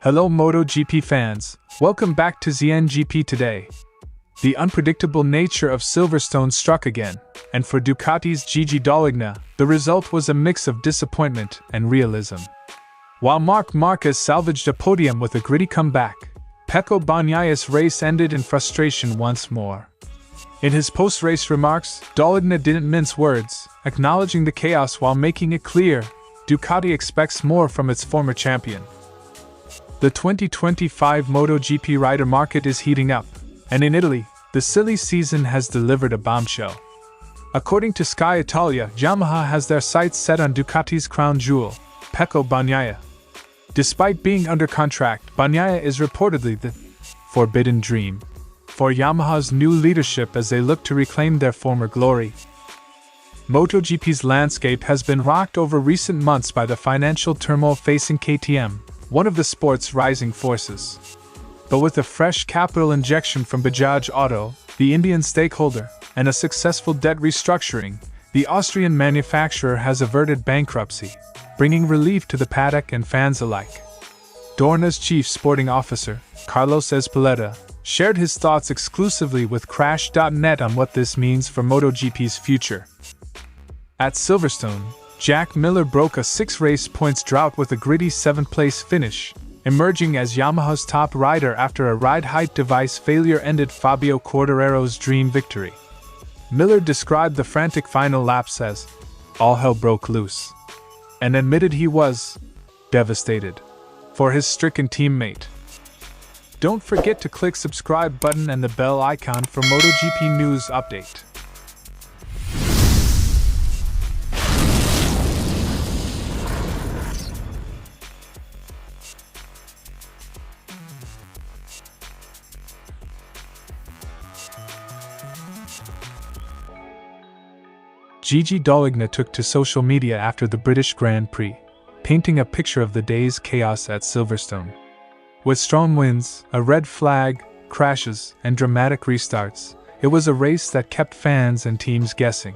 Hello MotoGP fans, welcome back to ZNGP today. The unpredictable nature of Silverstone struck again, and for Ducati's Gigi Dall'Igna, the result was a mix of disappointment and realism. While Marc Márquez salvaged a podium with a gritty comeback, Pecco Bagnaia's race ended in frustration once more. In his post-race remarks, Dall'Igna didn't mince words, acknowledging the chaos while making it clear Ducati expects more from its former champion. The 2025 MotoGP rider market is heating up, and in Italy, the silly season has delivered a bombshell. According to Sky Italia, Yamaha has their sights set on Ducati's crown jewel, Pecco Bagnaia. Despite being under contract, Bagnaia is reportedly the forbidden dream for Yamaha's new leadership as they look to reclaim their former glory. MotoGP's landscape has been rocked over recent months by the financial turmoil facing KTM, one of the sport's rising forces. But with a fresh capital injection from Bajaj Auto, the Indian stakeholder, and a successful debt restructuring, the Austrian manufacturer has averted bankruptcy, bringing relief to the paddock and fans alike. Dorna's chief sporting officer, Carlos Ezpeleta, shared his thoughts exclusively with Crash.net on what this means for MotoGP's future. At Silverstone, Jack Miller broke a 6-race points drought with a gritty 7th-place finish, emerging as Yamaha's top rider after a ride height device failure ended Fabio Quartararo's dream victory. Miller described the frantic final laps as all hell broke loose, and admitted he was devastated for his stricken teammate. Don't forget to click subscribe button and the bell icon for MotoGP news update. Gigi Dall'Igna took to social media after the British Grand Prix, painting a picture of the day's chaos at Silverstone. With strong winds, a red flag, crashes, and dramatic restarts, it was a race that kept fans and teams guessing.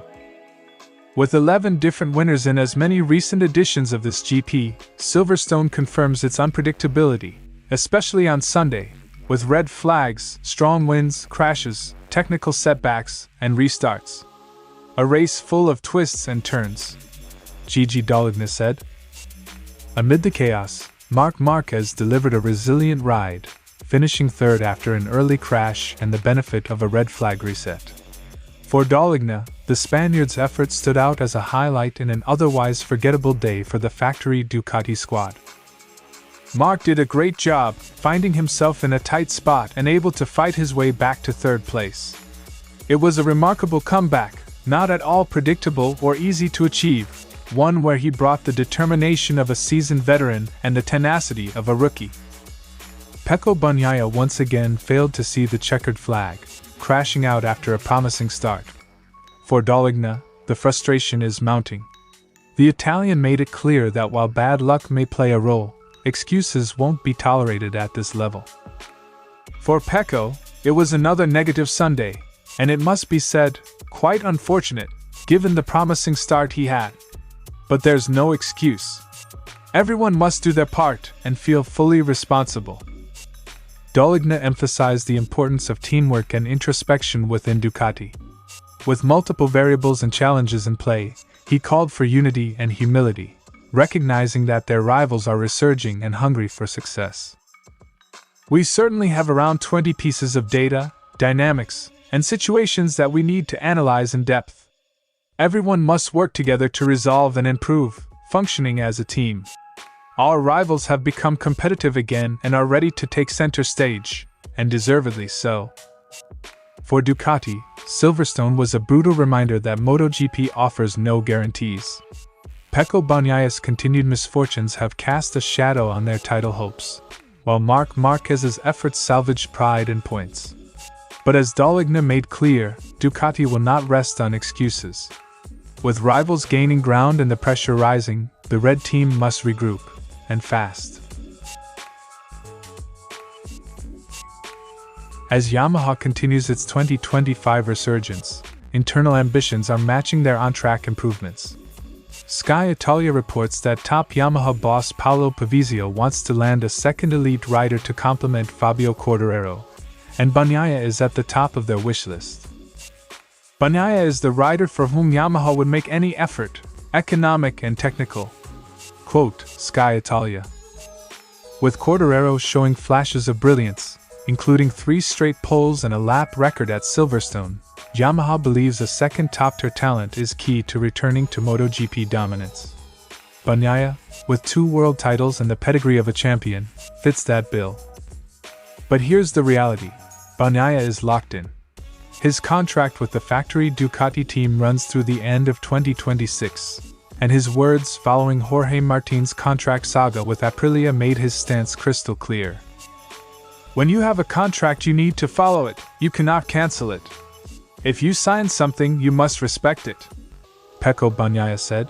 With 11 different winners in as many recent editions of this GP, Silverstone confirms its unpredictability, especially on Sunday, with red flags, strong winds, crashes, technical setbacks, and restarts. A race full of twists and turns, Gigi Dall'Igna said. Amid the chaos, Marc Márquez delivered a resilient ride, finishing third after an early crash and the benefit of a red flag reset. For Dall'Igna, the Spaniard's effort stood out as a highlight in an otherwise forgettable day for the factory Ducati squad. Marc did a great job, finding himself in a tight spot and able to fight his way back to third place. It was a remarkable comeback, not at all predictable or easy to achieve, one where he brought the determination of a seasoned veteran and the tenacity of a rookie. Pecco Bagnaia once again failed to see the checkered flag, crashing out after a promising start. For Dall'Igna, the frustration is mounting. The Italian made it clear that while bad luck may play a role, excuses won't be tolerated at this level. For Pecco, it was another negative Sunday, and it must be said, quite unfortunate, given the promising start he had. But there's no excuse. Everyone must do their part and feel fully responsible. Dall'Igna emphasized the importance of teamwork and introspection within Ducati. With multiple variables and challenges in play, he called for unity and humility, recognizing that their rivals are resurging and hungry for success. We certainly have around 20 pieces of data, dynamics, and situations that we need to analyze in depth. Everyone must work together to resolve and improve, functioning as a team. Our rivals have become competitive again and are ready to take center stage, and deservedly so. For Ducati, Silverstone was a brutal reminder that MotoGP offers no guarantees. Pecco Bagnaia's continued misfortunes have cast a shadow on their title hopes, while Marc Márquez's efforts salvaged pride and points. But as Dall'Igna made clear, Ducati will not rest on excuses. With rivals gaining ground and the pressure rising, the red team must regroup, and fast. As Yamaha continues its 2025 resurgence, internal ambitions are matching their on-track improvements. Sky Italia reports that top Yamaha boss Paolo Pavizio wants to land a second elite rider to complement Fabio Quartararo, and Bagnaia is at the top of their wish list. Bagnaia is the rider for whom Yamaha would make any effort, economic and technical. Quote, Sky Italia. With Quartararo showing flashes of brilliance, including 3 straight poles and a lap record at Silverstone, Yamaha believes a second top-tier talent is key to returning to MotoGP dominance. Bagnaia, with 2 world titles and the pedigree of a champion, fits that bill. But here's the reality. Bagnaia is locked in. His contract with the factory Ducati team runs through the end of 2026, and his words following Jorge Martin's contract saga with Aprilia made his stance crystal clear. When you have a contract, you need to follow it, you cannot cancel it. If you sign something, you must respect it, Pecco Bagnaia said.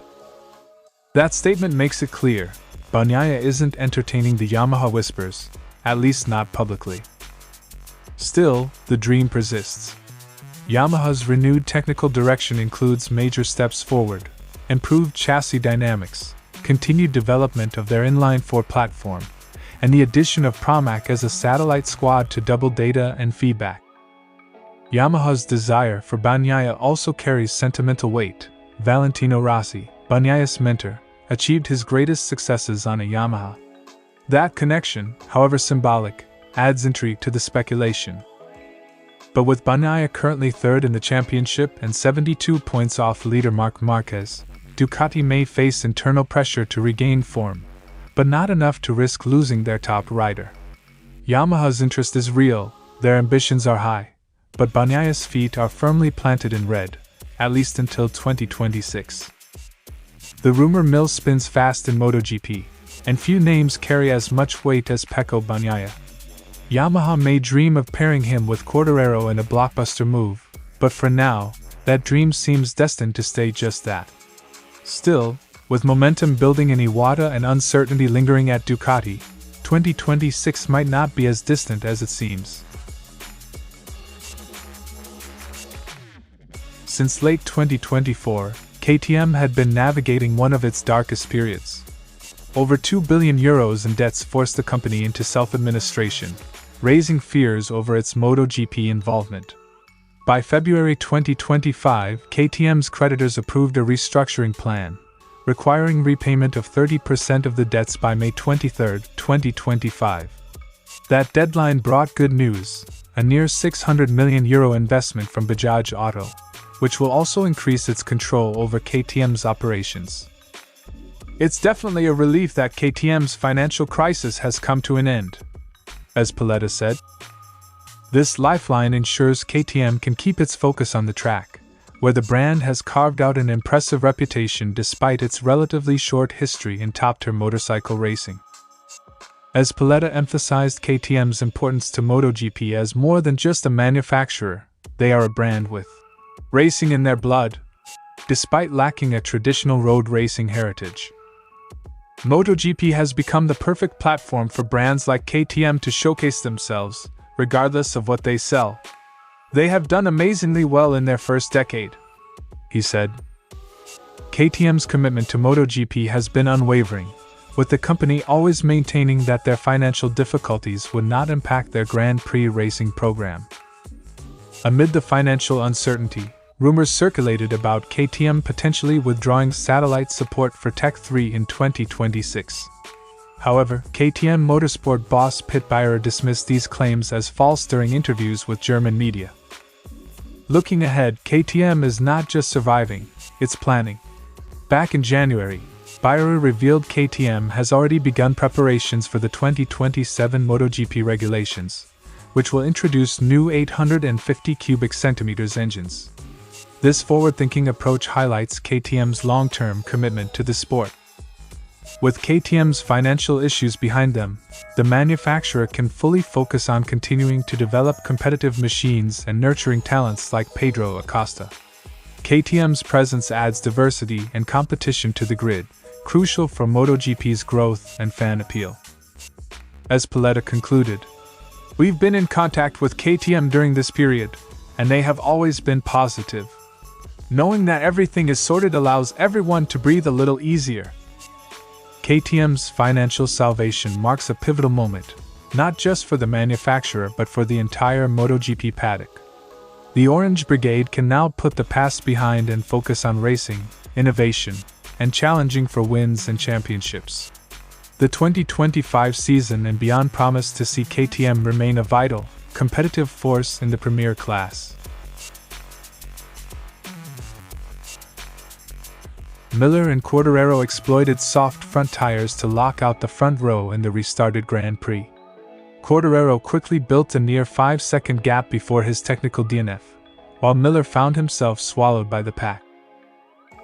That statement makes it clear, Bagnaia isn't entertaining the Yamaha whispers, at least not publicly. Still, the dream persists. Yamaha's renewed technical direction includes major steps forward, improved chassis dynamics, continued development of their inline-4 platform, and the addition of Pramac as a satellite squad to double data and feedback. Yamaha's desire for Bagnaia also carries sentimental weight. Valentino Rossi, Bagnaia's mentor, achieved his greatest successes on a Yamaha. That connection, however symbolic, adds intrigue to the speculation. But with Bagnaia currently third in the championship and 72 points off leader Marc Márquez, Ducati may face internal pressure to regain form, but not enough to risk losing their top rider. Yamaha's interest is real, their ambitions are high, but Bagnaia's feet are firmly planted in red, at least until 2026. The rumor mill spins fast in MotoGP, and few names carry as much weight as Pecco Bagnaia. Yamaha may dream of pairing him with Quartararo in a blockbuster move, but for now, that dream seems destined to stay just that. Still, with momentum building in Iwata and uncertainty lingering at Ducati, 2026 might not be as distant as it seems. Since late 2024, KTM had been navigating one of its darkest periods. Over €2 billion in debts forced the company into self-administration, raising fears over its MotoGP involvement. By February 2025, KTM's creditors approved a restructuring plan, requiring repayment of 30% of the debts by May 23, 2025. That deadline brought good news, a near €600 million investment from Bajaj Auto, which will also increase its control over KTM's operations. It's definitely a relief that KTM's financial crisis has come to an end, as Paletta said. This lifeline ensures KTM can keep its focus on the track, where the brand has carved out an impressive reputation despite its relatively short history in top-tier motorcycle racing. As Paletta emphasized KTM's importance to MotoGP as more than just a manufacturer, they are a brand with racing in their blood, despite lacking a traditional road racing heritage. MotoGP has become the perfect platform for brands like KTM to showcase themselves, regardless of what they sell. They have done amazingly well in their first decade, he said. KTM's commitment to MotoGP has been unwavering, with the company always maintaining that their financial difficulties would not impact their Grand Prix racing program. Amid the financial uncertainty, rumors circulated about KTM potentially withdrawing satellite support for Tech 3 in 2026. However, KTM Motorsport boss Pit Beirer dismissed these claims as false during interviews with German media. Looking ahead, KTM is not just surviving, it's planning. Back in January, Beirer revealed KTM has already begun preparations for the 2027 MotoGP regulations, which will introduce new 850 cubic centimeters engines. This forward-thinking approach highlights KTM's long-term commitment to the sport. With KTM's financial issues behind them, the manufacturer can fully focus on continuing to develop competitive machines and nurturing talents like Pedro Acosta. KTM's presence adds diversity and competition to the grid, crucial for MotoGP's growth and fan appeal. As Paletta concluded, "We've been in contact with KTM during this period, and they have always been positive. Knowing that everything is sorted allows everyone to breathe a little easier. KTM's financial salvation marks a pivotal moment, not just for the manufacturer but for the entire MotoGP paddock. The Orange Brigade can now put the past behind and focus on racing, innovation, and challenging for wins and championships. The 2025 season and beyond promise to see KTM remain a vital, competitive force in the premier class. Miller and Quartararo exploited soft front tires to lock out the front row in the restarted Grand Prix. Quartararo quickly built a near 5-second gap before his technical DNF, while Miller found himself swallowed by the pack.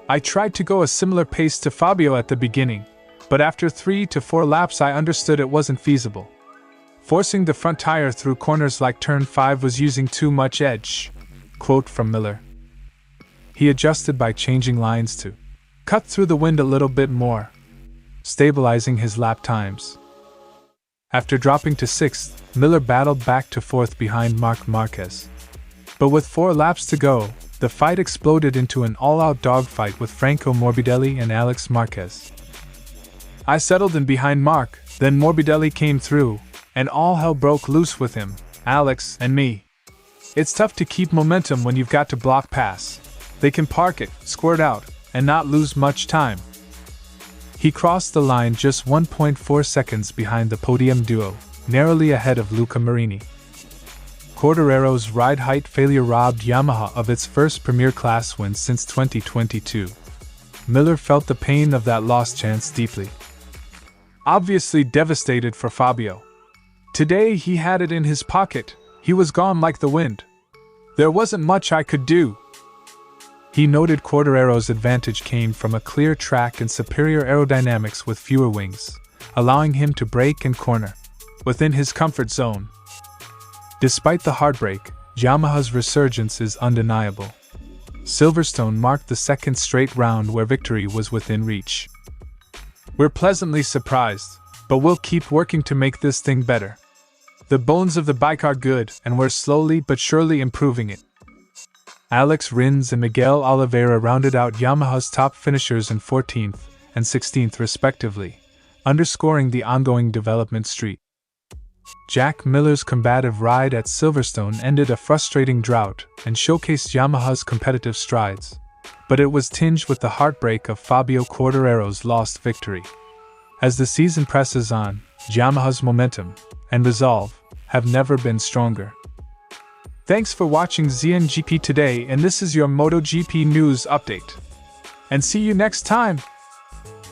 I tried to go a similar pace to Fabio at the beginning, but after 3 to 4 laps I understood it wasn't feasible. Forcing the front tire through corners like turn 5 was using too much edge. Quote from Miller. He adjusted by changing lines to cut through the wind a little bit more, stabilizing his lap times. After dropping to 6th, Miller battled back to 4th behind Marc Márquez. But with 4 laps to go, the fight exploded into an all-out dogfight with Franco Morbidelli and Alex Marquez. I settled in behind Marc, then Morbidelli came through, and all hell broke loose with him, Alex, and me. It's tough to keep momentum when you've got to block pass. They can park it, squirt out, and not lose much time. He crossed the line just 1.4 seconds behind the podium duo, narrowly ahead of Luca Marini. Quartararo's ride height failure robbed Yamaha of its first Premier Class win since 2022. Miller felt the pain of that lost chance deeply. Obviously devastated for Fabio. Today he had it in his pocket, he was gone like the wind. There wasn't much I could do. He noted Quartararo's advantage came from a clear track and superior aerodynamics with fewer wings, allowing him to brake and corner within his comfort zone. Despite the heartbreak, Yamaha's resurgence is undeniable. Silverstone marked the second straight round where victory was within reach. We're pleasantly surprised, but we'll keep working to make this thing better. The bones of the bike are good, and we're slowly but surely improving it. Alex Rins and Miguel Oliveira rounded out Yamaha's top finishers in 14th and 16th respectively, underscoring the ongoing development streak. Jack Miller's combative ride at Silverstone ended a frustrating drought and showcased Yamaha's competitive strides, but it was tinged with the heartbreak of Fabio Quartararo's lost victory. As the season presses on, Yamaha's momentum and resolve have never been stronger. Thanks for watching ZNGP today, and this is your MotoGP news update. And see you next time!